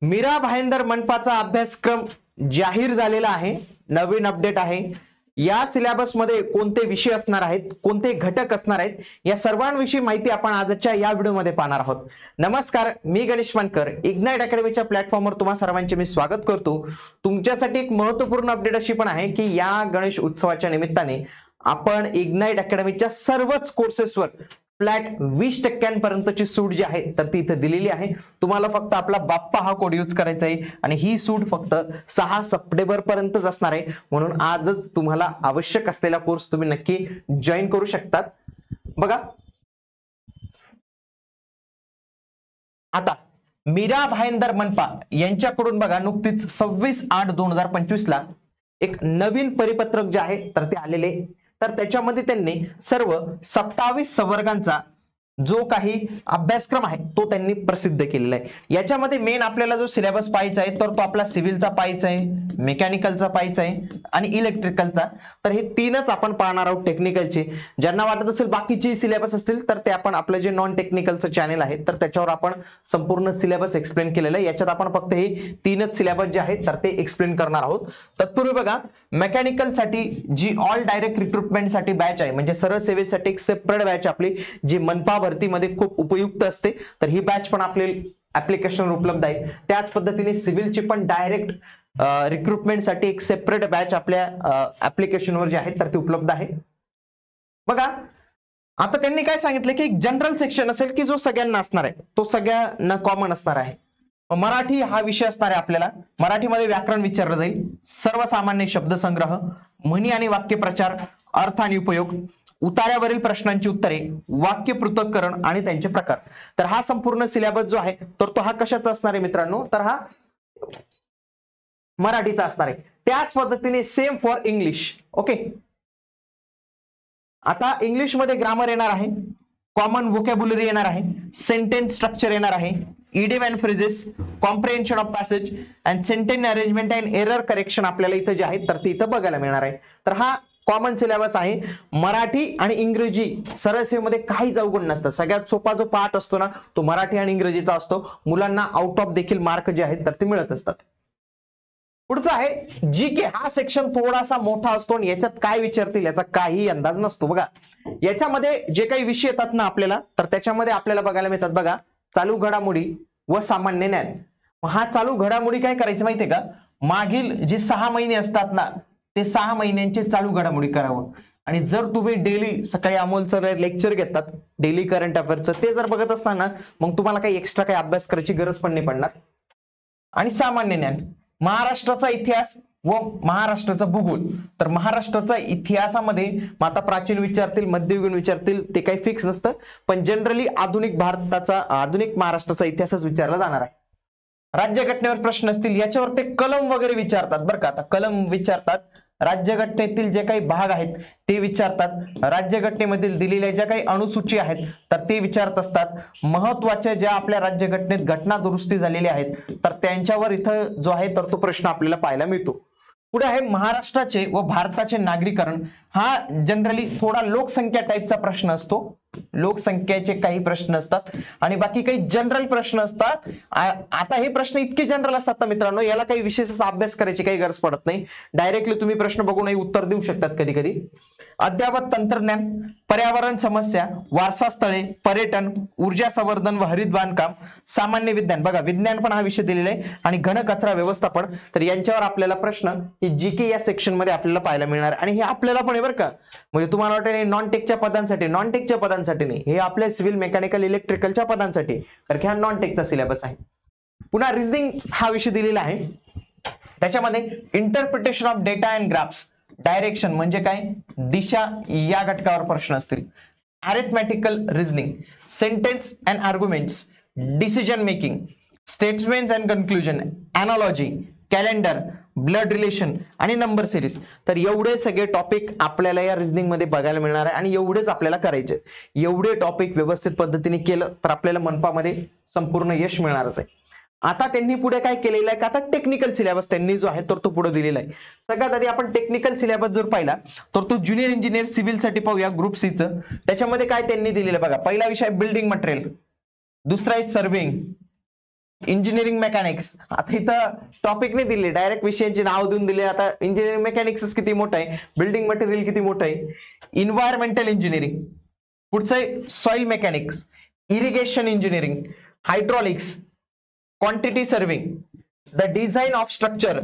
मीरा भाईंदर मनपाचा अभ्यासक्रम जाहीर झालेला आहे। नवीन अपडेट आहे। या सिलेबस मध्ये कोणते विषय असणार आहेत, कोणते घटक असणार आहेत, या सर्वांविषयी माहिती आपण आजच्या या व्हिडिओमध्ये पाहणार आहोत। नमस्कार, मी गणेश मानकर, इग्नाइट अकॅडमीच्या प्लॅटफॉर्मवर तुम्हा सर्वांचे मी स्वागत करतो। तुमच्यासाठी एक महत्त्वपूर्ण अपडेट अशी पण आहे की या गणेश उत्सवाच्या निमित्ताने आपण इग्नाइट अकॅडमीच्या सर्वच कोर्सेसवर फ्लॅट 20% सूट जी आहे तर ती इथे दिलेली आहे। तुम्हाला फक्त आपला बाप्पा हा कोड यूज करायचा आहे आणि ही सूट फक्त 6 सप्टेंबर पर्यंतच असणार आहे। म्हणून आजच तुम्हाला आवश्यक असलेला कोर्स तुम्ही नक्की जॉइन करू शकतात। बघा, आता मीरा भाईंदर मनपा यांच्याकडून बघा नुकतीच 26/8/2025 ला एक नवीन परिपत्रक जे आहे तर ते आलेले, तर त्याच्यामध्ये त्यांनी सर्व 27 संवर्गांचा जो काही अभ्यासक्रम आहे तो त्यांनी प्रसिद्ध केलेला आहे। याच्यामध्ये मेन आपल्याला जो सिलेबस पाहायचा आहे तर तो आपला सिव्हिलचा पाहायचा आहे, मेकॅनिकलचा पाहायचा आहे आणि इलेक्ट्रिकलचा। तर हे तीनच आपण पाहणार आहोत टेक्निकलचे। ज्यांना वाटत असेल बाकीचे सिलेबस असतील तर ते आपण आपलं जे नॉन टेक्निकलचं चॅनल आहे तर त्याच्यावर आपण संपूर्ण सिलेबस एक्सप्लेन केलेलं आहे। याच्यात आपण फक्त हे तीनच सिलेबस जे आहेत तर ते एक्सप्लेन करणार आहोत। तत्पूर्वी बघा, मेकॅनिकल साठी जी ऑल डायरेक्ट रिक्रुटमेंट साठी बॅच आहे, म्हणजे सरळ सेवेसाठी एक सेपरेट बॅच आपली जी मनपा भरतीमध्ये खूप उपयुक्त असते, तर ही बॅच पण आपले ऍप्लिकेशन उपलब्ध आहे। त्याच पद्धतीने सिव्हिलची पण डायरेक्ट रिक्रुटमेंट साठी एक सेपरेट बॅच आपल्या ऍप्लिकेशनवर जे आहे तर ती उपलब्ध आहे। बघा, आता त्यांनी काय सांगितलं की एक जनरल सेक्शन असेल की जो सगळ्यांना असणार आहे, तो सगळ्यांना कॉमन असणार आहे। मराठी हा विषय असणार आहे आपल्याला। मराठीमध्ये व्याकरण विचारलं जाईल, सर्वसामान्य शब्दसंग्रह, म्हणी आणि वाक्यप्रचार, अर्थ आणि उपयोग, उतार्यावरील प्रश्नांची उत्तरे, वाक्य पृथक्करण आणि त्यांचे प्रकार। तर हा संपूर्ण सिलेबस जो आहे तर तो हा कशाचा असणार आहे मित्रांनो, तर हा मराठीचा असणार आहे। त्याच पद्धतीने सेम फॉर इंग्लिश। ओके, आता इंग्लिश मध्ये ग्रामर येणार आहे, कॉमन व्होकॅब्युलरी येणार आहे, सेंटेन्स स्ट्रक्चर येणार आहे, idiom and phrases, comprehension of passage and sentence arrangement and error correction आपल्याला इथं जे आहे तर ते इथं बघायला मिळणार आहे। तर हा कॉमन सिलेबस आहे। मराठी आणि इंग्रजी सरळ सेवेमध्ये काही अवघड नसतं। सगळ्यात सोपा जो पार्ट असतो ना तो मराठी आणि इंग्रजीचा असतो। मुलांना आउट ऑफ देखील मार्क जे आहेत तर ते मिळत असतात। पुढचं आहे जीके। हा सेक्शन थोडासा मोठा असतो आणि याच्यात काय विचारतील याचा काही अंदाज नसतो। बघा, याच्यामध्ये जे काही विषय येतात ना आपल्याला, तर त्याच्यामध्ये आपल्याला बघायला मिळतात बघा, चालू घडामोडी व सामान्य ज्ञान। हा चालू घडामोडी काय करायचं माहितीये का, मागील जे 6 महिने असतात ना ते 6 महिन्यांचे चालू घडामोडी करावं। आणि जर तुम्ही डेली सकाळी अमोलचं लेक्चर घेतात डेली करंट अफेअरचं, ते जर बघत असताना मग तुम्हाला काही एक्स्ट्रा काही अभ्यास करायची गरज पण नाही पडणार। आणि सामान्य ज्ञान, महाराष्ट्राचा इतिहास व महाराष्ट्राचा भूगोल। तर महाराष्ट्राचा इतिहासामध्ये आता प्राचीन विचारतील, मध्ययुगीन विचारतील, ते काही फिक्स नसतं, पण जनरली आधुनिक महाराष्ट्राचा इतिहासच विचारला जाणार आहे। राज्यघटनेवर प्रश्न असतील याच्यावर ते कलम वगैरे विचारतात बरं का। आता कलम विचारतात, राज्यघटनेतील जे काही भाग आहेत ते विचारतात, राज्यघटनेमधील दिलेल्या ज्या काही अनुसूची आहेत तर ते विचारत असतात। महत्वाच्या ज्या आपल्या राज्यघटनेत घटना दुरुस्ती झालेल्या आहेत तर त्यांच्यावर इथं जो आहे तर तो प्रश्न आपल्याला पाहायला मिळतो। पुढे आहे महाराष्ट्राचे व भारताचे नागरीकरण। हा जनरली थोडा लोकसंख्या टाईपचा प्रश्न असतो, लोकसंख्येचे काही प्रश्न असतात आणि बाकी काही जनरल प्रश्न असतात। आता हे प्रश्न इतके जनरल असतात ना मित्रांनो, याला काही विशेष असा अभ्यास करायची काही गरज पडत नाही। डायरेक्टली तुम्ही प्रश्न बघूनही उत्तर देऊ शकतात कधी कधी। अद्ययावत तंत्रज्ञान, पर्यावरण समस्या, वारसा स्थळे, पर्यटन, ऊर्जा संवर्धन व हरित बांधकाम, सामान्य विज्ञान। बघा, विज्ञान पण हा विषय दिलेला आहे आणि घनकचरा व्यवस्थापन। तर यांच्यावर आपल्याला प्रश्न ही जीके या सेक्शन मध्ये आपल्याला पाहायला मिळणार आणि हे आपल्याला पण आहे बरं का। म्हणजे तुम्हाला वाटेल नॉन टेकच्या पदांसाठी, नॉन टेकच्या पदांसाठी नाही, हे आपल्या सिव्हिल, मेकॅनिकल, इलेक्ट्रिकलच्या पदांसाठी, कारण की हा नॉन टेकचा सिलेबस आहे। पुन्हा रिझनिंग हा विषय दिलेला आहे, त्याच्यामध्ये interpretation of data and graphs, direction म्हणजे काय, दिशा, या घटकावर प्रश्न असतील। Arithmetical reasoning, sentence and arguments, decision making, statements and conclusion, analogy, calendar, blood relation आणि नंबर सिरीज। तर एवढे सगळे टॉपिक आपल्याला या रिझनिंग मध्ये बघायला मिळणार आहे आणि एवढेच आपल्याला करायचे। एवढे टॉपिक व्यवस्थित पद्धतीने केलं तर आपल्याला मनपामध्ये संपूर्ण यश मिळणारच आहे। आता त्यांनी पुढे काय केलेलं आहे का, आता टेक्निकल सिलेबस त्यांनी जो आहे तर तो पुढे दिलेला आहे। सगळ्यात आधी आपण टेक्निकल सिलेबस जर पाहिला तर तो ज्युनियर इंजिनियर सिव्हिल साठी पाहूया, ग्रुप सी चं। त्याच्यामध्ये काय त्यांनी दिलेलं बघा, पहिला विषय बिल्डिंग मटेरियल, दुसरा आहे सर्वेइंग, इंजिनिअरिंग मेकॅनिक्स, आता इथं टॉपिक नाही दिले, डायरेक्ट विषयाचे नाव देऊन दिले. आता इंजिनिअरिंग मेकॅनिक्स किती मोठं आहे, बिल्डिंग मटेरियल किती मोठं आहे. इन्व्हायरमेंटल इंजिनिअरिंग, पुढचं आहे soil mechanics, irrigation engineering, hydraulics, quantity surveying, the design of structure,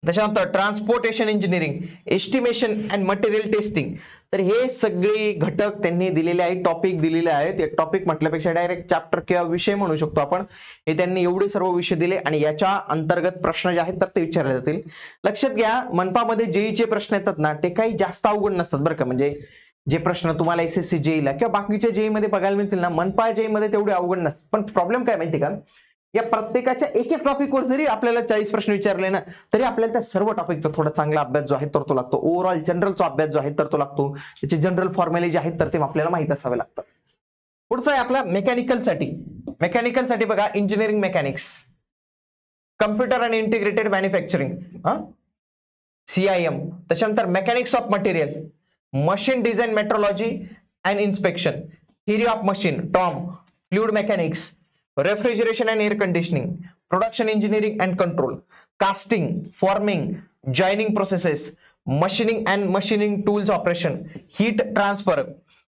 त्याच्यानंतर transportation engineering, estimation and material testing. तर हे सगळे घटक त्यांनी दिलेले आहेत, टॉपिक दिलेले आहेत. एक टॉपिक म्हटल्यापेक्षा डायरेक्ट चॅप्टर किंवा विषय म्हणू शकतो आपण. हे त्यांनी एवढे सर्व विषय दिले आणि याच्या अंतर्गत प्रश्न जे आहेत तर ते विचारले जातील. लक्षात घ्या, मनपामध्ये जेईचे प्रश्न येतात ना, ते काही जास्त अवघड नसतात बरं का. म्हणजे जे प्रश्न तुम्हाला एसएससी जेईला किंवा बाकीच्या जेई मध्ये बघायला मिळतील ना, मनपा जेई मध्ये तेवढे अवघड नसतात. पण प्रॉब्लेम काय माहिती का, या प्रत्येकाच्या एक एक टॉपिकवर जरी आपल्याला 40 प्रश्न विचारले ना, तरी आपल्याला त्या सर्व टॉपिकचा थोडा चांगला अभ्यास जो आहे तर तो लागतो. ओव्हरऑल जनरलचा अभ्यास जो आहे तर तो लागतो. त्याचे जनरल फॉर्म्युले जे आहेत तर ते आपल्याला माहित असावे लागतात. पुढचं आहे आपला मेकॅनिकलसाठी. मेकॅनिकलसाठी बघा, इंजिनिअरिंग मेकॅनिक्स, कम्प्युटर आणि इंटिग्रेटेड मॅन्युफॅक्चरिंग, CIM. त्याच्यानंतर mechanics of material, machine design metrology and inspection, theory of machine, TOM, fluid mechanics, refrigeration and air conditioning, production engineering and control, casting, forming, joining processes, machining and machining tools operation, heat transfer,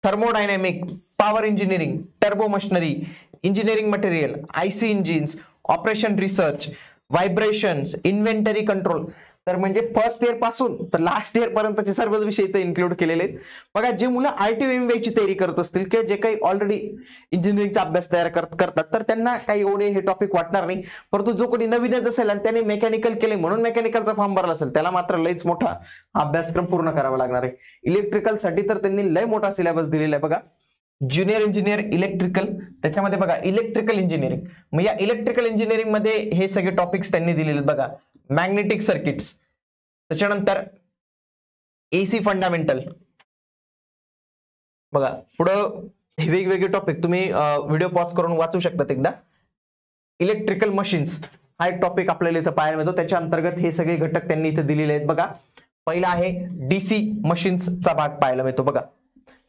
thermodynamic, power engineering, turbo machinery, engineering material, IC engines, operation research, vibrations, inventory control. तर म्हणजे first year पासून तर last year पर्यंतचे सर्व विषय इथे include केलेले आहेत. बघा, जे मुलं RTO ची तयारी करत असतील किंवा जे काही ऑलरेडी इंजिनिअरिंगचा अभ्यास तयार करतात तर त्यांना काही एवढे हे टॉपिक वाटणार नाही. परंतु जो कोणी नवीनच असेल आणि त्याने मेकॅनिकल केले म्हणून मेकॅनिकलचा फॉर्म भरला असेल, त्याला मात्र लयच मोठा अभ्यासक्रम पूर्ण करावा लागणार आहे. इलेक्ट्रिकल साठी तर त्यांनी लय मोठा सिलेबस दिलेला आहे. बघा, ज्युनियर इंजिनियर इलेक्ट्रिकल, त्याच्यामध्ये बघा इलेक्ट्रिकल इंजिनिअरिंग. मग या इलेक्ट्रिकल इंजिनिअरिंग मध्ये हे सगळे टॉपिक्स त्यांनी दिलेले आहेत. बघा, मॅग्नेटिक सर्किट्स, त्याच्यानंतर AC फंडामेंटल. बघा पुढं हे वेगवेगळे टॉपिक तुम्ही व्हिडिओ पॉज करून वाचू शकतात एकदा. इलेक्ट्रिकल मशीन्स हा एक टॉपिक आपल्याला इथं पाहायला मिळतो. त्याच्या अंतर्गत हे सगळे घटक त्यांनी इथे दिलेले आहेत. बघा, पहिला आहे DC मशीन्सचा भाग पाहायला मिळतो. बघा,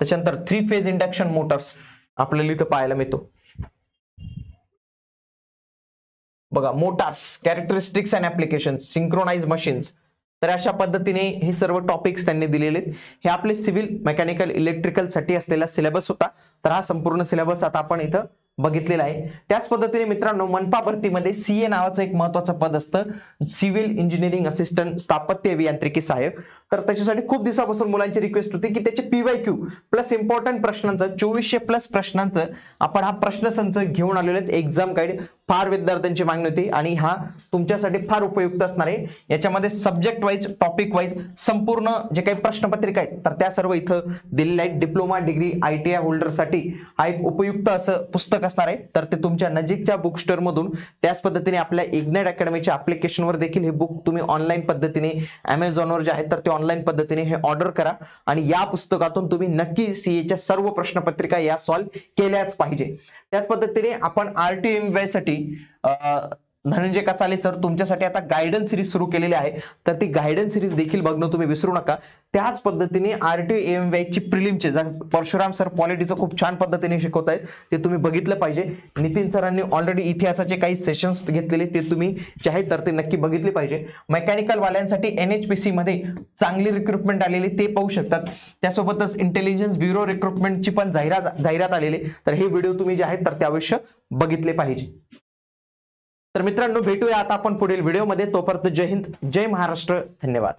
त्याच्यानंतर 3 फेज इंडक्शन मोटर्स आपल्याला इथं पाहायला मिळतो. बघा, motors, characteristics and applications, synchronize machines. तर अशा पद्धतीने हे सर्व टॉपिक्स त्यांनी दिलेले आहेत. हे आपले सिव्हिल मेकॅनिकल इलेक्ट्रिकल साठी असलेला सिलेबस होता. तर हा संपूर्ण सिलेबस आता आपण इथं बघितलेला आहे. त्याच पद्धतीने मित्रांनो, मनपा भरतीमध्ये CA नावाचं एक महत्वाचं पद असतं, सिव्हिल इंजिनिअरिंग असिस्टंट, स्थापत्य अभियांत्रिकी सहाय्यक. तर त्याच्यासाठी खूप दिवसापासून मुलांची रिक्वेस्ट होती की त्याचे PYQ प्लस इम्पॉर्टंट प्रश्नांचं 2400+ प्रश्नांचं आपण हा प्रश्नसंच घेऊन आलेलो आहेत. एक्झाम गाईड फार विद्यार्थ्यांची मागणी होती आणि हा तुमच्यासाठी फार उपयुक्त असणार आहे. याच्यामध्ये सब्जेक्ट वाईज, टॉपिक वाईज संपूर्ण जे काही प्रश्नपत्रिका आहेत तर त्या सर्व इथं दिलेल्या आहेत. डिप्लोमा, डिग्री, ITI होल्डरसाठी हा एक उपयुक्त असं पुस्तक असणार आहे. तर ते तुमच्या नजीकच्या बुक स्टोअर मधून, त्याच पद्धतीने आपल्या इग्नाइट अकॅडमीच्या ऍप्लिकेशनवर देखील हे बुक तुम्ही ऑनलाईन पद्धतीने Amazonवर जे आहे तर ते ऑनलाईन पद्धतीने हे ऑर्डर करा आणि या पुस्तकातून तुम्ही नक्की CAच्या सर्व प्रश्नपत्रिका या सॉल्व्ह केल्याच पाहिजे. त्याच पद्धतीने आपण RTO साठी धनंजय कचाले सर तुमच्यासाठी आता गायडन्स सिरीज सुरू केलेली आहे. तर ती गायडन्स सिरीज देखील बघणं तुम्ही विसरू नका. त्याच पद्धतीने RTO ची प्रिलिमचे परशुराम सर पॉलिटीचं खूप छान पद्धतीने शिकवत आहेत, ते तुम्ही बघितलं पाहिजे. नितीन सरांनी ऑलरेडी इतिहासाचे काही सेशन्स घेतलेले, ते तुम्ही जे आहे तर ते नक्की बघितले पाहिजे. मेकॅनिकल वाल्यांसाठी NHPC मध्ये चांगली रिक्रुटमेंट आलेली, ते पाहू शकतात. त्यासोबतच इंटेलिजन्स ब्युरो रिक्रुटमेंटची पण जाहिरात आलेली. तर हे व्हिडिओ तुम्ही जे आहेत तर ते अवश्य बघितले पाहिजे. तर मित्रांनो, भेटूया आता आपण पुढील व्हिडिओमध्ये. तोपर्यंत जय हिंद, जय महाराष्ट्र, धन्यवाद.